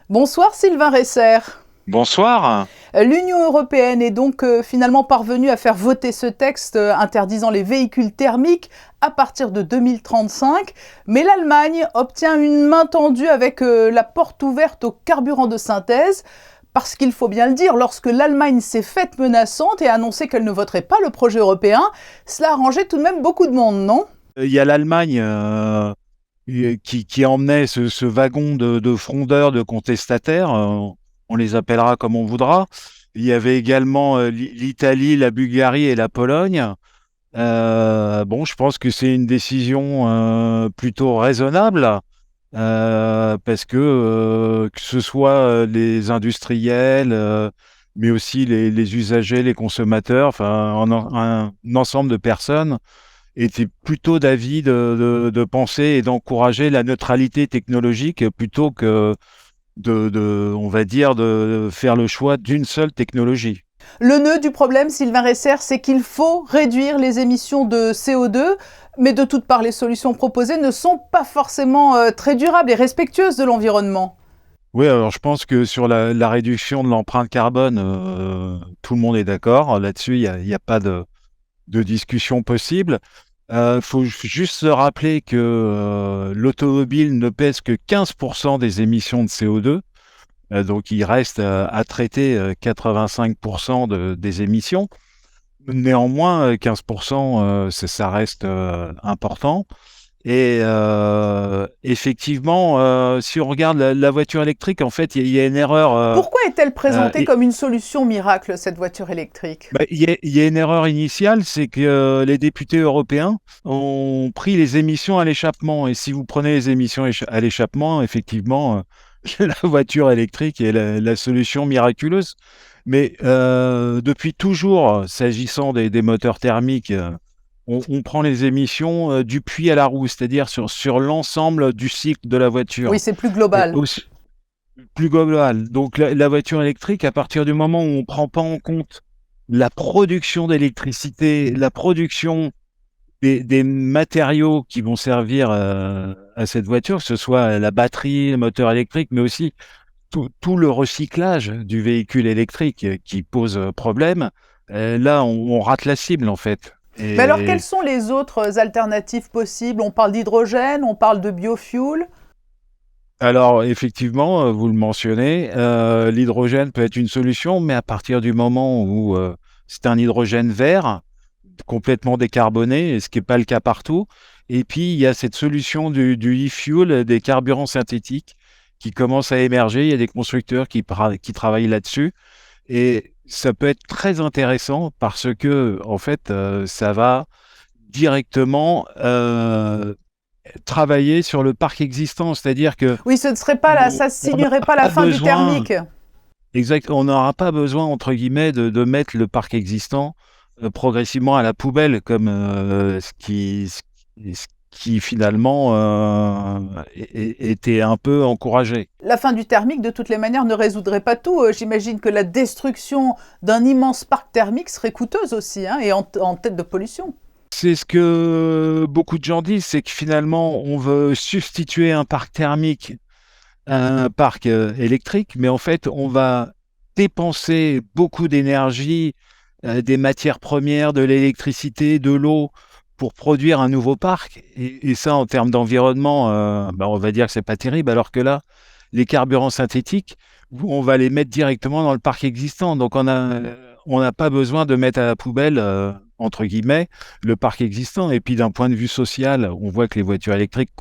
Bonsoir Sylvain Resser. Bonsoir. L'Union européenne est donc finalement parvenue à faire voter ce texte interdisant les véhicules thermiques à partir de 2035, mais l'Allemagne obtient une main tendue avec la porte ouverte aux carburants de synthèse, parce qu'il faut bien le dire, lorsque l'Allemagne s'est faite menaçante et a annoncé qu'elle ne voterait pas le projet européen, cela a arrangé tout de même beaucoup de monde, non ? Il y a l'Allemagne qui emmenait ce wagon de frondeurs, de contestataires. On les appellera comme on voudra. Il y avait également l'Italie, la Bulgarie et la Pologne. Bon, je pense que c'est une décision plutôt raisonnable parce que ce soit les industriels, mais aussi les usagers, les consommateurs, enfin un ensemble de personnes était plutôt d'avis de penser et d'encourager la neutralité technologique plutôt que on va dire, de faire le choix d'une seule technologie. Le nœud du problème, Sylvain Resser, c'est qu'il faut réduire les émissions de CO2, mais de toutes parts, les solutions proposées ne sont pas forcément très durables et respectueuses de l'environnement. Oui, alors je pense que sur la réduction de l'empreinte carbone, tout le monde est d'accord. Là-dessus, il y a pas de discussion possible. Faut juste se rappeler que l'automobile ne pèse que 15% des émissions de CO2. Donc, il reste à traiter 85% des émissions. Néanmoins, 15%, ça reste important. Et effectivement, si on regarde la voiture électrique, en fait, il y a une erreur. Pourquoi est-elle présentée Et, comme une solution miracle, cette voiture électrique ? il y a une erreur initiale, c'est que les députés européens ont pris les émissions à l'échappement. Et si vous prenez les émissions à l'échappement, effectivement, la voiture électrique est la solution miraculeuse. Mais depuis toujours, s'agissant des moteurs thermiques, on prend les émissions du puits à la roue, c'est-à-dire sur l'ensemble du cycle de la voiture. Oui, c'est plus Et global. aussi, plus global. Donc la voiture électrique, à partir du moment où on ne prend pas en compte la production d'électricité, la production des matériaux qui vont servir à cette voiture, que ce soit la batterie, le moteur électrique, mais aussi tout le recyclage du véhicule électrique qui pose problème, là, on rate la cible, en fait. Mais alors, quelles Et sont les autres alternatives possibles ? On parle d'hydrogène, on parle de biofuel. alors, effectivement, vous le mentionnez, l'hydrogène peut être une solution, mais à partir du moment où c'est un hydrogène vert, complètement décarboné, ce qui n'est pas le cas partout. Et puis, il y a cette solution du e-fuel, des carburants synthétiques, qui commence à émerger. Il y a des constructeurs qui travaillent là-dessus. Et ça peut être très intéressant parce que, en fait, ça va directement travailler sur le parc existant. C'est-à-dire que Oui, ce ne serait pas on ça on signerait n'aura pas la pas fin du besoin, thermique. exact, on n'aura pas besoin, entre guillemets, de mettre le parc existant progressivement à la poubelle, comme ce qui finalement était un peu encouragé. La fin du thermique, de toutes les manières, ne résoudrait pas tout. J'imagine que la destruction d'un immense parc thermique serait coûteuse aussi, hein, et en tête de pollution. C'est ce que beaucoup de gens disent, c'est que finalement, on veut substituer un parc thermique à un parc électrique, mais en fait, on va dépenser beaucoup d'énergie, des matières premières, de l'électricité, de l'eau pour produire un nouveau parc. Et ça, en termes d'environnement, on va dire que c'est pas terrible, alors que là, les carburants synthétiques, on va les mettre directement dans le parc existant. Donc, on n'a pas besoin de mettre à la poubelle, entre guillemets, le parc existant. Et puis, d'un point de vue social, on voit que les voitures électriques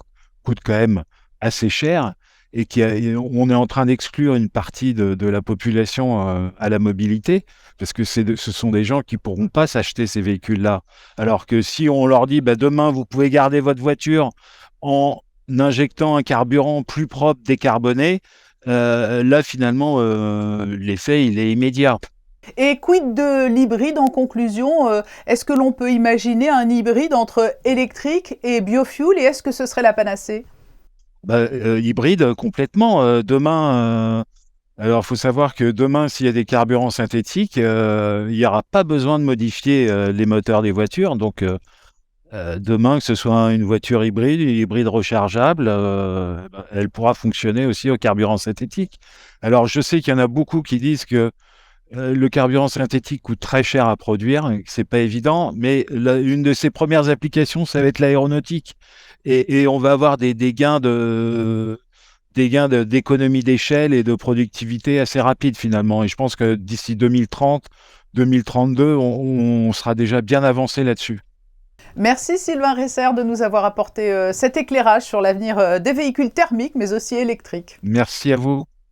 coûtent quand même assez cher et qu'on est en train d'exclure une partie de la population à la mobilité, parce que ce sont des gens qui ne pourront pas s'acheter ces véhicules-là. Alors que si on leur dit, demain, vous pouvez garder votre voiture en injectant un carburant plus propre, décarboné, là, finalement, l'effet, il est immédiat. Et quid de l'hybride en conclusion ? Est-ce que l'on peut imaginer un hybride entre électrique et biofuel, et est-ce que ce serait la panacée ? Hybride, complètement. Demain, alors, il faut savoir que demain, s'il y a des carburants synthétiques, il n'y aura pas besoin de modifier les moteurs des voitures. Donc, Demain, que ce soit une voiture hybride rechargeable, elle pourra fonctionner aussi au carburant synthétique. Alors, je sais qu'il y en a beaucoup qui disent que le carburant synthétique coûte très cher à produire, et que c'est pas évident, mais une de ses premières applications, ça va être l'aéronautique. Et on va avoir d'économie d'échelle et de productivité assez rapides finalement. Et je pense que d'ici 2030, 2032, on sera déjà bien avancé là-dessus. Merci Sylvain Resser de nous avoir apporté cet éclairage sur l'avenir des véhicules thermiques mais aussi électriques. Merci à vous.